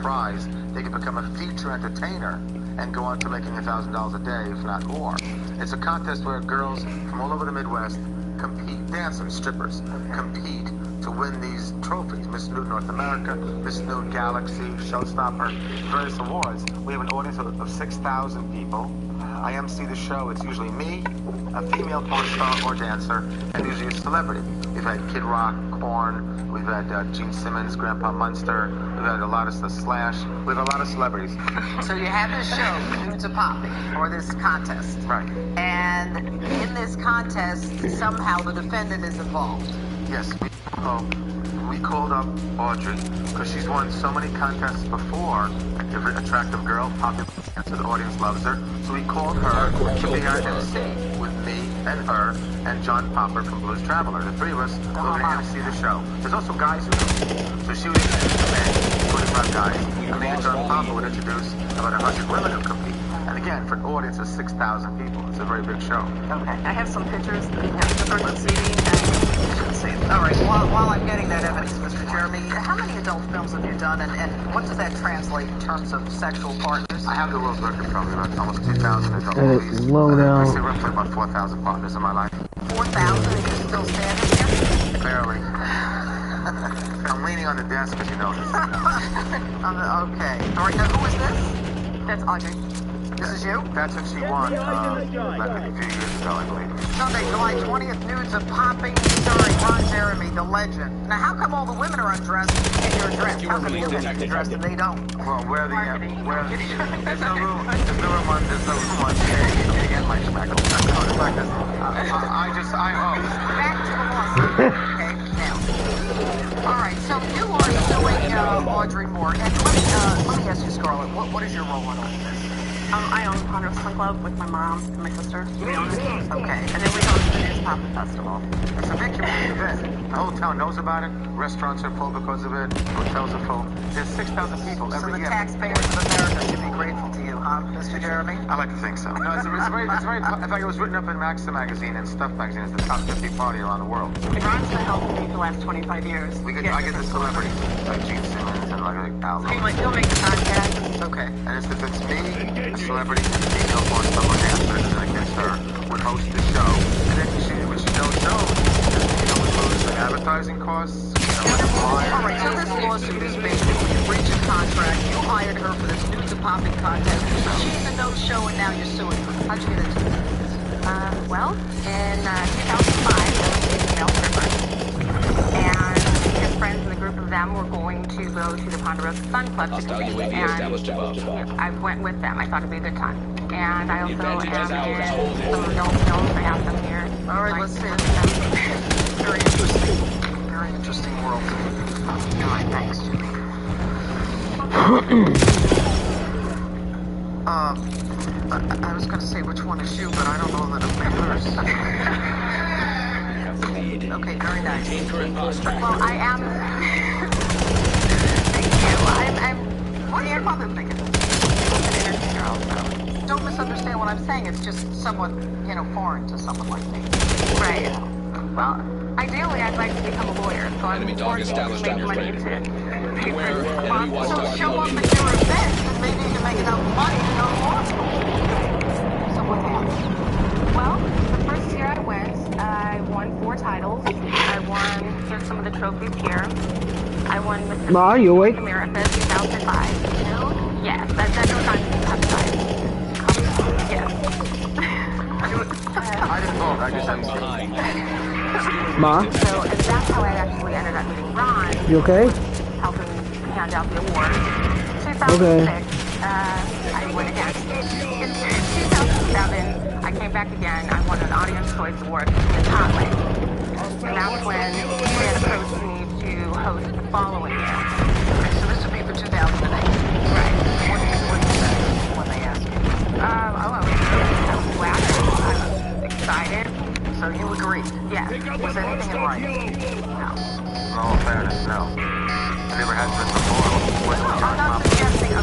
prize, they can become a feature entertainer and go on to making $1,000 a day, if not more. It's a contest where girls from all over the Midwest compete, dancers, strippers, compete to win these trophies. Miss Nude North America, Miss Nude Galaxy, Showstopper, various awards. We have an audience of 6,000 people. I MC the show. It's usually me, a female porn star or dancer, and usually a celebrity. We've had Kid Rock, Korn, we've had Gene Simmons, Grandpa Munster, we've had a lot of Slash, we have a lot of celebrities. So you have this show, Nudes Are Popping, or this contest. Right. And in this contest, somehow the defendant is involved. Yes, we called up Audrey because she's won so many contests before. A very attractive girl, popular dancer, the audience loves her. So we called her to be our MC with me and her and John Popper from Blues Traveler. The three of us were going to MC the show. There's also guys who do. So she would introduce men, 25 guys, and me and John Popper would introduce about 100 women who compete. And again, for an audience of 6,000 people, it's a very big show. Okay, I have some pictures that you have to start on CD, and you should see. All right, while I'm getting that evidence, Mr. Jeremy, how many adult films have you done, and what does that translate in terms of sexual partners? I have the world record probably about almost 2,000 adult movies. Low down. I say roughly about 4,000 partners in my life. 4,000, and you're still standing here? Barely. I'm leaning on the desk, as you notice. Okay. All right, now who is this? That's Audrey. This is you? That's what she won a few years ago, I believe. Sunday, July 20th, Nudes Are Popping, starring Ron Jeremy, the legend. Now, how come all the women are undressed and you're dressed? How come you get dressed and they don't? Well, there's no room on stage to begin my schmeckle. It's like this. I hope. Back to the lawsuit. Okay, now. All right, so you are suing Audrey Moore. And let me ask you, Scarlett, what is your role in all this? I own Ponderosa Fun Club with my mom and my sister. We own it. Okay. And then we host the Nudes Popping Festival. It's a big community event. The whole town knows about it. Restaurants are full because of it. Hotels are full. There's 6,000 people every year. So the taxpayers of America should be grateful to you, huh, Mr. Jeremy? I like to think so. No, it's very, in fact, it was written up in Maxim magazine and Stuff magazine as the top 50 party around the world. Ron's been helping me for the last 25 years. I get the celebrities like Gene Simmons and like Al. He'll make the contact. Okay. And it's me, the celebrity, and the female porn star dancer, and against her would host the show. And then when she don't know, we lose the advertising costs. All right, so this lawsuit is basically you breach a contract. You hired her for this Nudes Are Popping contest. She's a no-show, and now you're suing her. How'd you get into this? Well, in 2005, I was a female stripper. And his friends and a group of them were going to go to the Ponderosa Fun Club to compete. And I went with them. I thought it'd be a good time. And I also am in some adult films. I have them here. All right, let's see. Very interesting. Very interesting world. All right, thanks, Jimmy. I was going to say which one is you, but I don't know that it matters. Okay, very nice. Well, I am. Thank you. I'm. What's your mother thinking? An entertainer also. Don't misunderstand what I'm saying. It's just somewhat, foreign to someone like me. Right. Well, ideally, I'd like to become a lawyer, so I'm working to make money to pay for it. So show up at your event, and maybe you can make enough money to go to law school. So what happened? Well, the first year I went, I won 4 titles. I won, here's some of the trophies here. I won Mr. Ma, are you awake? America 2005. Yes, that goes on to the website. Yes. I didn't vote, I just MC. Ma? So that's how I actually ended up meeting Ron. You okay? Helping hand out the award. 2006, Okay. I went again. In 2007, I came back again. I won an Audience Choice Award in Scotland. And that's when they approached me to host the following year. Okay, so this would be for 2008. Right. What did you say when they asked you? I was glad. I was excited. So you agreed? Yes. Was anything in writing? No. In all fairness, no. I never had this before. I'm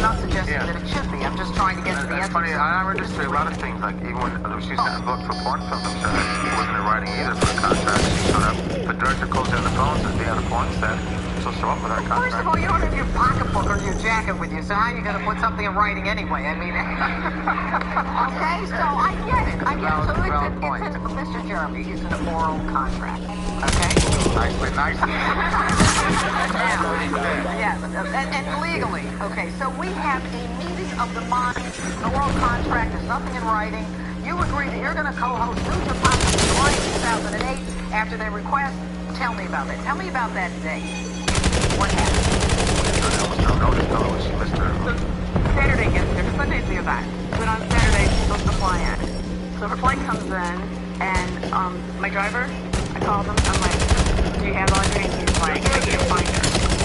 not suggesting that it should be. I'm just trying to get to the It's end. funny, in our industry, a lot of things, like even when she's getting booked for porn films, I'm sure that she wasn't in writing either for a contract. She showed up, the director calls her on the phone, says, be on the porn set. So still show up with that contract. First of all, you don't have your pocketbook or your jacket with you, so how are you going to put something in writing anyway? I mean, okay, so I get it. So it's Mr. Jeremy, it's an oral contract, okay? Nice. And legally, okay, so we have a meeting of the minds, an oral contract, there's nothing in writing. You agree that you're going to co-host News of Pop in July 2008 after their request. Tell me about that. Tell me about that day. What happened? No, she missed her. So Saturday gets here. Sunday's the event. But on Saturday, she's supposed to fly in. So her flight comes in, and my driver, I called him. I'm like, do you have Audrey? And he's like, I can't find her.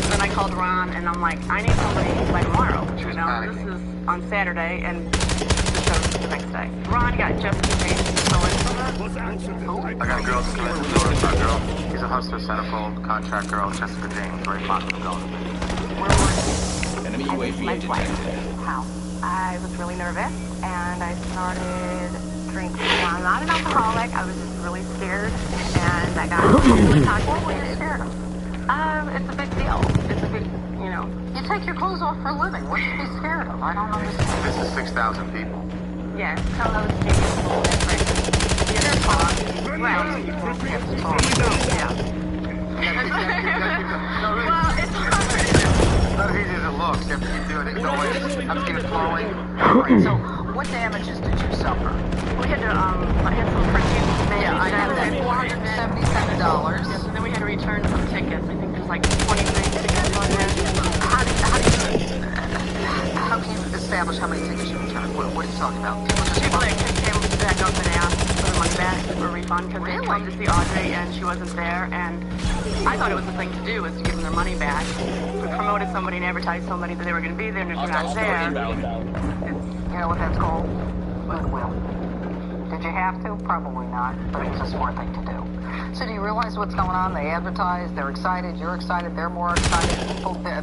Then I called Ron, and I'm like, I need somebody by tomorrow. She was panicking. This is on Saturday, and the show's the next day. Ron got Jessica James to fill in for her. I got a girl that's coming to Florida, that girl. She's a hustler, centerfold, contract girl, Jessica James, very popular girl. Where were you? Enemy UAV My flight. detected. How? I was really nervous, and I started drinking. Now, I'm not an alcoholic. I was just really scared, and I got really toxic. What were you scared of? It's a big deal. It's a big, you know. You take your clothes off for a living. What should you be scared of? I don't understand. This is 6,000 people. Yes, tell those things a little different. They're tall. Well, yeah. Well, it's hard. It's not as easy as it looks. You have to keep doing it. I have to keep it flowing. Right, so what damages did you suffer? We had to, I had some purchase. Yeah, I know that. $477. Yes, and then we had to return some tickets. I think there's like 23 tickets on there. How can you establish how many tickets you returned? What are you talking about? People that came back up and asked for the money back for a refund because they come to see Audrey and she wasn't there, and I thought it was the thing to do was to give them their money back. We promoted somebody and advertised somebody that they were going to be there, and if they're not there, You know what that's called? Goodwill. Did you have to? Probably not, but it was a smart thing to do. So do you realize what's going on? They advertise, they're excited, you're excited, they're more excited.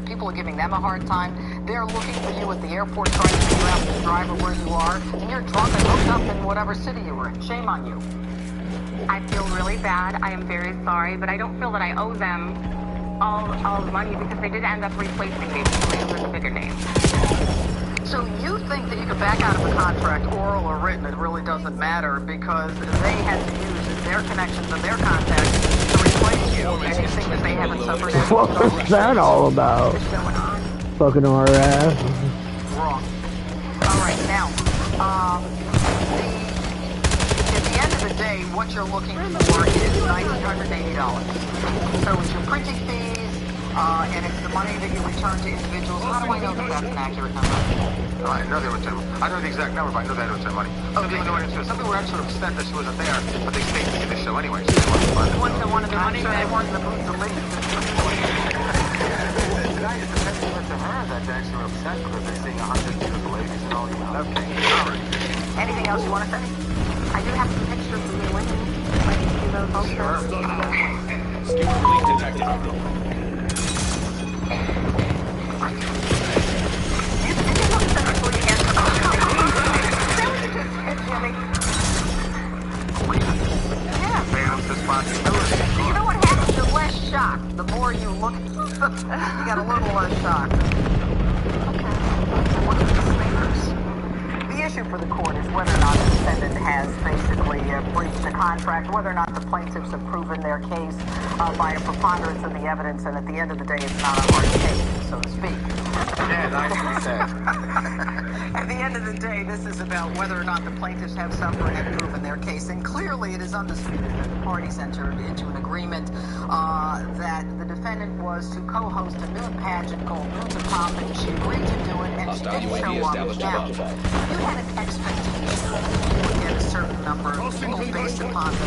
People are giving them a hard time. They're looking for you at the airport trying to figure out the driver where you are, and you're drunk and hooked up in whatever city you were in. Shame on you. I feel really bad. I am very sorry, but I don't feel that I owe them all the money because they did end up replacing me with a bigger name. So you think that you can back out of a contract, oral or written, it really doesn't matter because they had to use their connections and their contacts to replace you, and you think that they haven't suffered any What's that all about? what's going on? Fucking our ass. Wrong. All right, now, at the end of the day, what you're looking for is $1,980. So it's your printing fees, and it's the money that you return to individuals. How do I know that that's an accurate number? I know they returned. I know the exact number, but I know they returned money. Some people were actually upset that she wasn't there, but they stayed to see the show anyway. So they Wanted the money back. They wanted the booth to leave. to her that they actually were upset because they're seeing 100 beautiful ladies and all you know. Okay, all right. Anything else you want to say? I do have some pictures of me winning. Like, you see those also? Skewer fleet detected. You know what happens? You're less shocked. The more you look, you got a little less shocked. Okay. What are the papers? The issue for the court is whether or not the defendant has basically breached the contract, whether or not the plaintiffs have proven their case by a preponderance of the evidence, and at the end of the day, it's not a hard case, so to speak. Yeah, nicely said. At the end of the day, this is about whether or not the plaintiffs have suffered and proven their case. And clearly, it is undisputed that the parties entered into an agreement that the defendant was to co-host a nude pageant called News of Pop, and she agreed to do it, and she did show up. Now, you had an expectation that you would get a certain number of people based upon the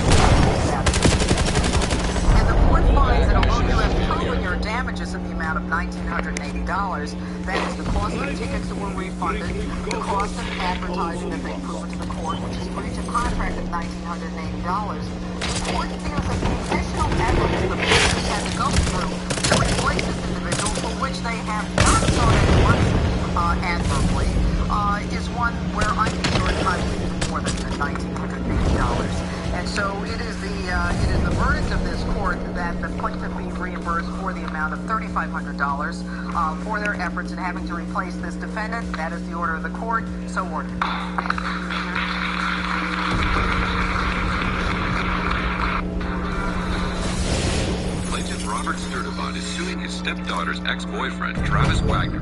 and the court finds that although you have proven your damages in the amount of $1,980, that is the cost of tickets that were refunded, the cost of advertising that they proven to the court, which is breach of contract of $1,980. The court feels that the additional evidence the plaintiffs had to go through to replace this individual for which they have not sought any money admirably is one where I'm sure it's not even more than $1,980. And so it is the verdict of this court that the plaintiff be reimbursed for the amount of $3,500 $500 for their efforts in having to replace this defendant. That is the order of the court. So ordered. Plaintiff Robert Sturdivant is suing his stepdaughter's ex-boyfriend, Travis Wagner.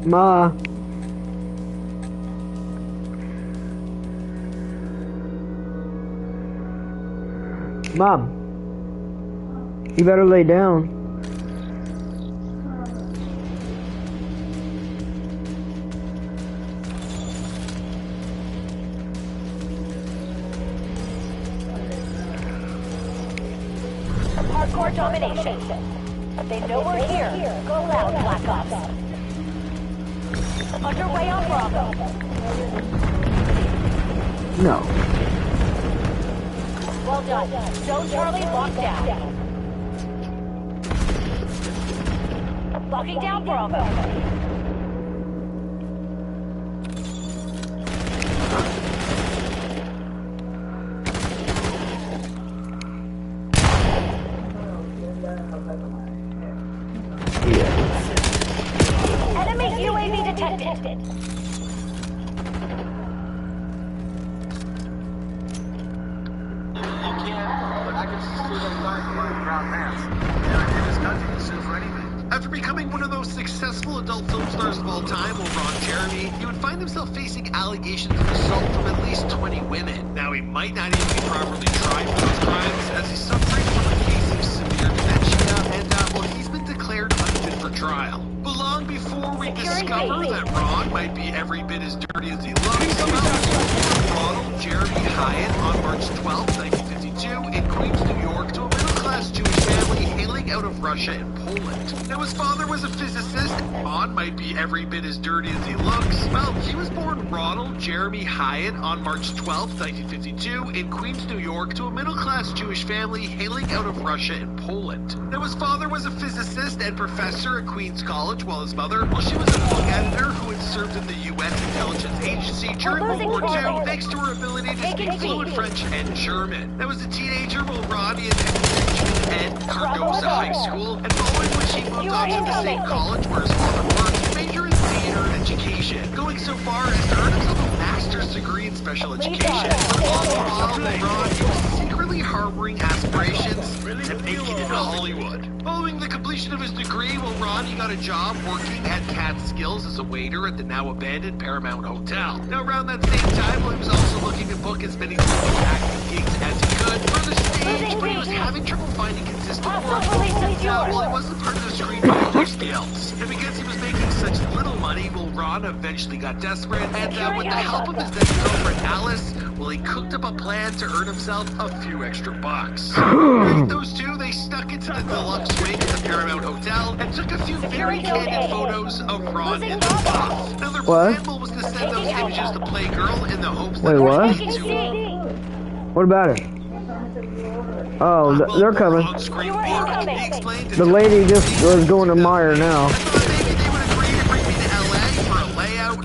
Ma. Mom. You better lay down. Hardcore domination. They know we're here. Go loud, Black Ops. Underway on Bravo. No. Well done. Joe Charlie locked down. Locking down Bravo. Enemy UAV detected. After becoming one of those successful adult film stars of all time, Ron Jeremy, he would find himself facing allegations of assault from at least 20 women. Now, he might not even be properly tried for those crimes, as he's suffering from a case of severe dementia, and well, he's been declared unfit for trial. But long before we discover that Ron might be every bit as dirty as he looks, Ronald Jeremy Hyatt on March 12, 1952, in Queens, New York, to a middle-class Jewish family hailing out of Russia and Poland. Now, his father was a physicist. Ron might be every bit as dirty as he looks. Well, he was born Ronald Jeremy Hyatt on March 12, 1952, in Queens, New York, to a middle-class Jewish family hailing out of Russia and Poland. Now, his father was a physicist and professor at Queens College, while his mother, well, she was a book editor who had served in the U.S. intelligence agency during World War II, thanks to her ability to speak fluent French and German. Now, as a teenager, well, Ronnie attended Cardoza High School, and following which he moved on to the same college where his father worked, he majored in theater and education, going so far as to earn himself a master's degree in special education. But all the while, Ron was secretly harboring aspirations to make it in Hollywood. Following the completion of his degree, well, Ronnie got a job working at Catskills as a waiter at the now abandoned Paramount Hotel. Now, around that same time, he was also looking to book as many acting gigs as he could for the stage, but he was having trouble finding consistent work. Now, well, he wasn't part of the screenwriting skills, and because he was making such little money, well, Ron eventually got desperate, and with the help of his then-girlfriend Alice, well, he cooked up a plan to earn himself a few extra bucks. Those two, they snuck into the deluxe wing at the Paramount Hotel and took a few very candid photos of Ron in the buff. Now, their plan was to send those images to Playgirl in the hopes that what? What about it? Oh, they're coming. The lady just was going to Meyer now.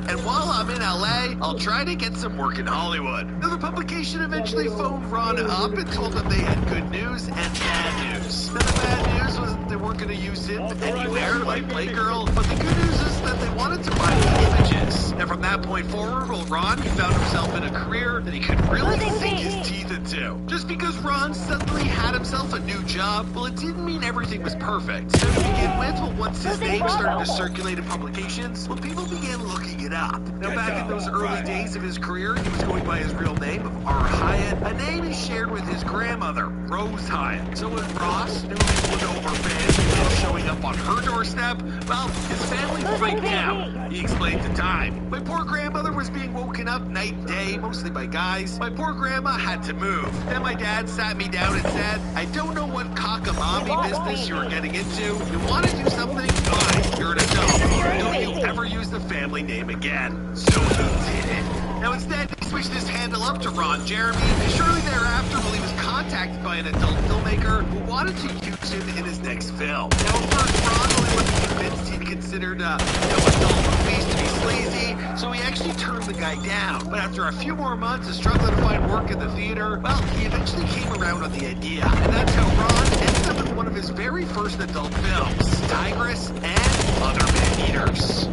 And while I'm in LA, I'll try to get some work in Hollywood. Now, the publication eventually phoned Ron up and told him they had good news and bad news. Now, the bad news was that they weren't going to use him anywhere like Playgirl, but the good news is that they wanted to buy the images. And from that point forward, well, Ron, he found himself in a career that he could really sink his teeth into. Just because Ron suddenly had himself a new job, well, it didn't mean everything was perfect. So to begin with, well, once his name started to circulate in publications, well, people began looking it up. Now, back in those early days of his career, he was going by his real name of R. Hyatt, a name he shared with his grandmother, Rose Hyatt. So when Ross knew he was over fans and showing up on her doorstep, well, his family freaked out. He explained to Time. My poor grandmother was being woken up night and day, mostly by guys. My poor grandma had to move. Then my dad sat me down and said, I don't know what cockamamie business you're getting into. You want to do something? Fine. You're an adult. Don't you ever use the family name again. So he did it. Now instead, he switched his handle up to Ron Jeremy, and shortly thereafter, he was contacted by an adult filmmaker who wanted to use him in his next film. Now, at first, Ron really wasn't convinced he'd considered, adult movies to be sleazy, so he actually turned the guy down. But after a few more months of struggling to find work in the theater, well, he eventually came around on the idea. And that's how Ron ended up in one of his very first adult films, Tigress and Other Man-Eaters.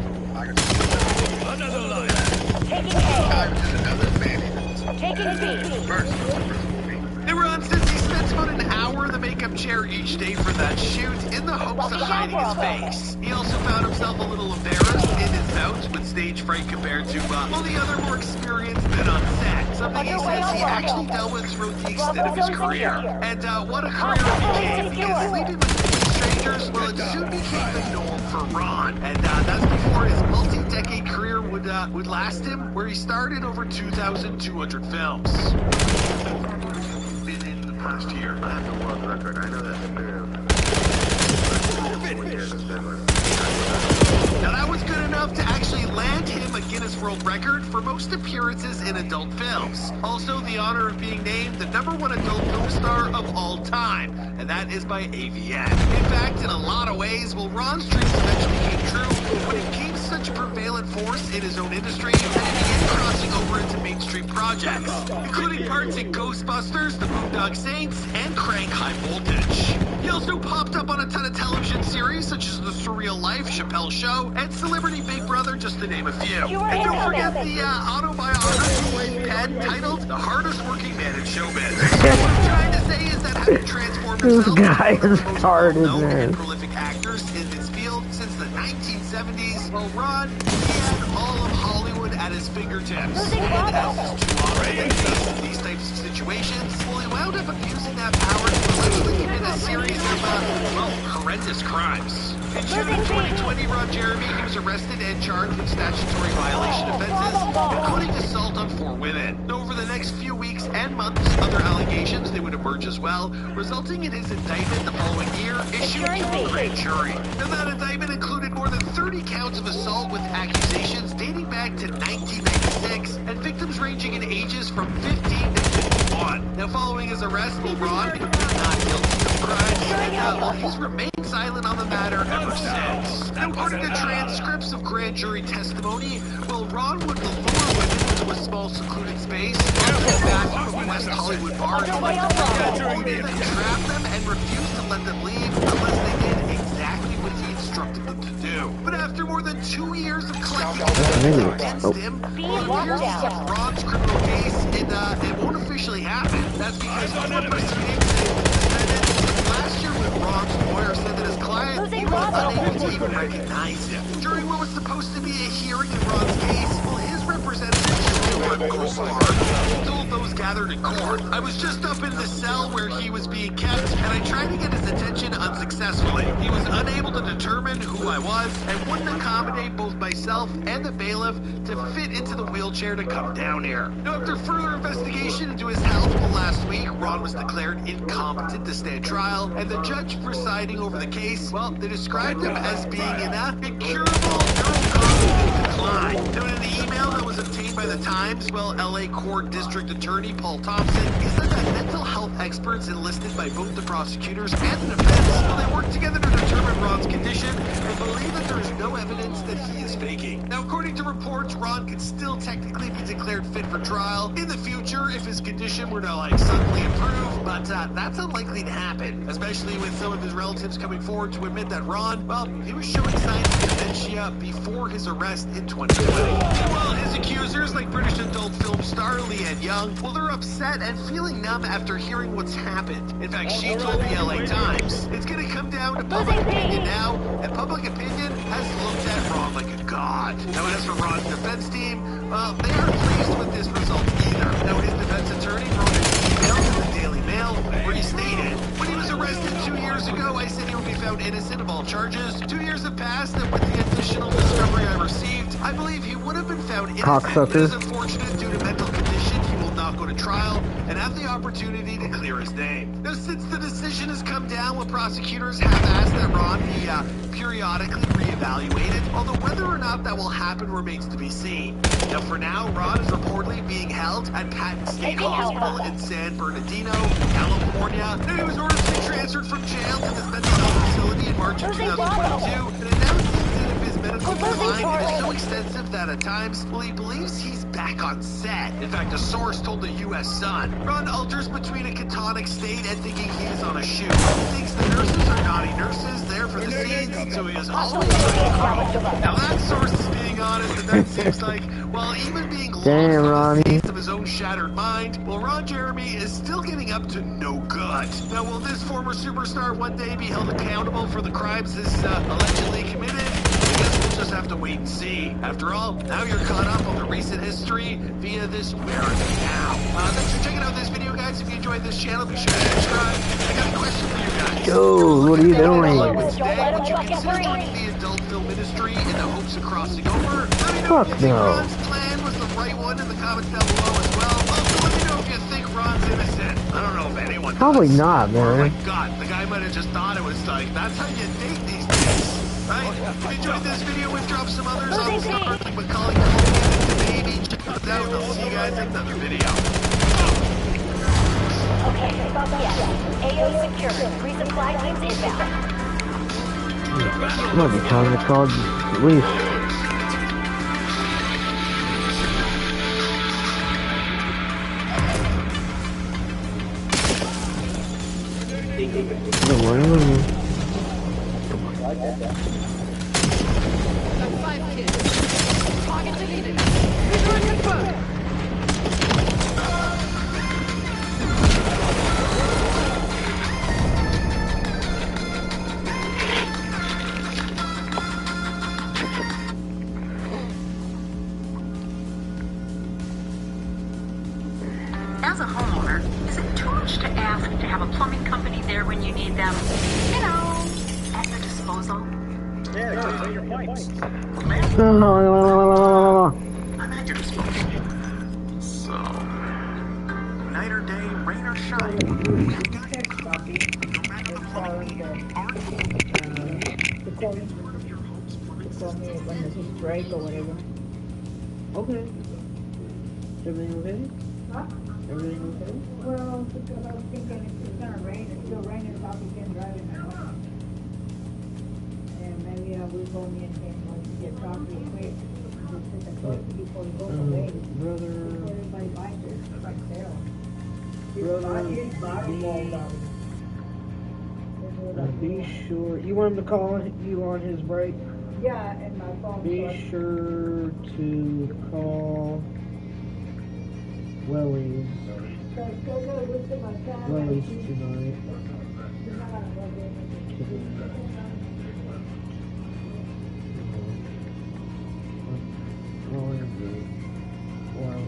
Another line. Taking A. Taking B. They were on since he spent about an hour in the makeup chair each day for that shoot in the hopes of hiding his face. He also found himself a little embarrassed in his bouts with stage fright compared to all the other more experienced men on set. Something he says he actually dealt with throughout the extent of his career. And what a career it became, because sleeping with strangers, well, it soon became the norm for Ron. And that's before his multi-decade career would last him, where he starred in over 2,200 films. Been in the past year. I have the world record. I know that. Now that was good enough to actually land him a Guinness World Record for most appearances in adult films. Also the honor of being named the #1 adult film star of all time, and that is by AVN. In fact, in a lot of ways, well, Ron's dreams eventually came true when he became such a prevalent force in his own industry that he began crossing over into mainstream projects, including parts in Ghostbusters, The Boondock Saints, and Crank High Voltage. He also popped up on a ton of television series such as The Surreal Life, Chappelle Show, and Celebrity Big Brother, just to name a few. And don't forget the autobiography pen titled The Hardest Working Man in Showbiz. What I'm trying to say is that having transformed himself into one of the most well-known and prolific actors in this field since the 1970s, well, Ron, he had all of Hollywood at his fingertips. And as is too often in these types of situations, well, he wound up abusing that power to allegedly commit a series of, horrendous crimes. In June of 2020, Ron Jeremy, he was arrested and charged with statutory violation offenses, including assault on 4 women. Over the next few weeks and months, other allegations, they would emerge as well, resulting in his indictment the following year, issued to a grand jury. And that indictment included more than 30 counts of assault with accusations dating back to 1996, and victims ranging in ages from 15 to 51. Now, following his arrest, Ron pleaded not guilty of crimes, and he's remained silent on the matter ever since. Now, according to transcripts of grand jury testimony, well, Ron would lure women into a small secluded space, into the bathroom of a West Hollywood bar, then trap them and refuse to let them leave unless they did exactly what he instructed them to do. But after more than 2 years of collecting evidence against him, well, it appears as if Ron's criminal case, it won't officially happen. That's because court proceedings suspended last year when Ron's lawyer said that his client, he was unable to even recognize him. During what was supposed to be a hearing in Ron's case, well, his representative, told those gathered in court, I was just up in the cell where he was being kept, and I tried to get his attention unsuccessfully. He was unable to determine who I was, and wouldn't accommodate both myself and the bailiff to fit into the wheelchair to come down here. Now, after further investigation into his health, last week, Ron was declared incompetent to stand trial, and the judge presiding over the case, well, they described him as being in a incurable neurocognitive decline. Now, in the email that was obtained by the Times, well, LA Court District Attorney Paul Thompson, he said that mental health experts enlisted by both the prosecutors and the defense, well, they worked together to determine Ron's condition and believe that there is no evidence that he is faking. Now, according to reports, Ron could still technically be declared fit for trial in the future if his condition were to, suddenly improve, but that's unlikely to happen, especially with some of his relatives coming forward to admit that Ron, well, he was showing signs of dementia before his arrest in 2020. Meanwhile, his accusers, like British adult film star Leanne Young, well, they're upset and feeling numb after hearing what's happened. In fact, she told the LA Times, it's going to come down to public opinion now, and public opinion has looked at Ron like a god. Now, as for Ron's defense team, well, they aren't pleased with this result either. Now, his defense attorney wrote an email to the Daily Mail where he stated, when he was arrested 2 years years ago, I said he would be found innocent of all charges. 2 years have passed, and with the additional discovery I received, I believe he would have been found innocent. Cocksucker. It is unfortunate due to mental condition, he will not go to trial and have the opportunity to clear his name. Now, since the decision has come down, what prosecutors have asked that Ron be periodically reevaluated, although whether or not that will happen remains to be seen. Now, for now, Ron is reportedly being held at Patton State Hospital in San Bernardino, California. Now, he was ordered to be transferred from jail to this mental health facility in March of 2022, and it now seems that if his medical decline is so extensive that at times, well, he believes he's back on set. In fact, a source told the U.S. Sun, Ron alters between a catonic state and thinking he is on a shoot. He thinks the nurses are naughty nurses there for the scenes, so he is always trying to crawl. Now, that source is being honest, and that seems like, well, even being lost on the states of his own shattered mind, well, Ron Jeremy is still getting up to no good. Now, will this former superstar one day be held accountable for the crimes he's allegedly committed? I guess we'll just have to wait and see. After all, now you're caught up on the recent history via this Where Is It Now. Thanks for checking out this video, guys. If you enjoyed this channel, be sure to subscribe. I got a question for you guys. Yo, what are you doing? Would you consider joining the adult film industry in the hopes of crossing over? Let me know Fuck if you think no. Ron's plan was the right one in the comments down below as well. Also, let me know if you think Ron's innocent. I don't know if anyone Probably does. not, Oh my man. god, the guy might have just thought it was like, that's how you date these days. Right? If you enjoyed this video, we've dropped some others on the star, like Macaulay Culkin and Baby. Check those out, and I'll see you guys in another video. Okay, yeah. AO secure. Resupply teams inbound. Might be time to call the police. Good morning. Target deleted. Return confirmed. As a homeowner, is it too much to ask to have a plumbing company there when you need them? You know, at your disposal? Yeah, say your points. I'm at your disposal. So, night or day, rain or shine, you got it covered. No matter the plumbing need, our Call me when this is break or whatever. Okay. Everything okay? Huh? Everything okay? Well, because I was thinking it's gonna rain. It's still raining. Probably can't drive in the morning. And maybe we'll go in and once you get coffee quick, just sit the clothes before you go away. Brother. Before everybody buys it, it's like sale. Be sure. You want him to call you on his break? Yeah, and my phone. Be sure to call Wellies. Wellies tonight. Wow.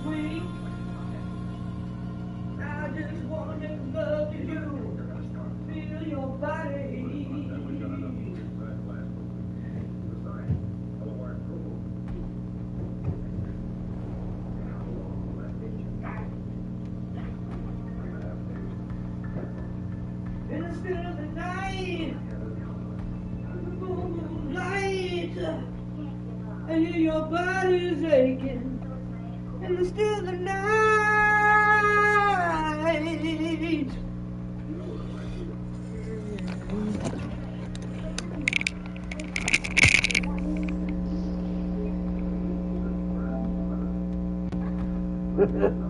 sweet. I just want to love you, feel your body. In the still of the night, the moonlight, I hear your body's aching. In the still of the night. Ha ha ha.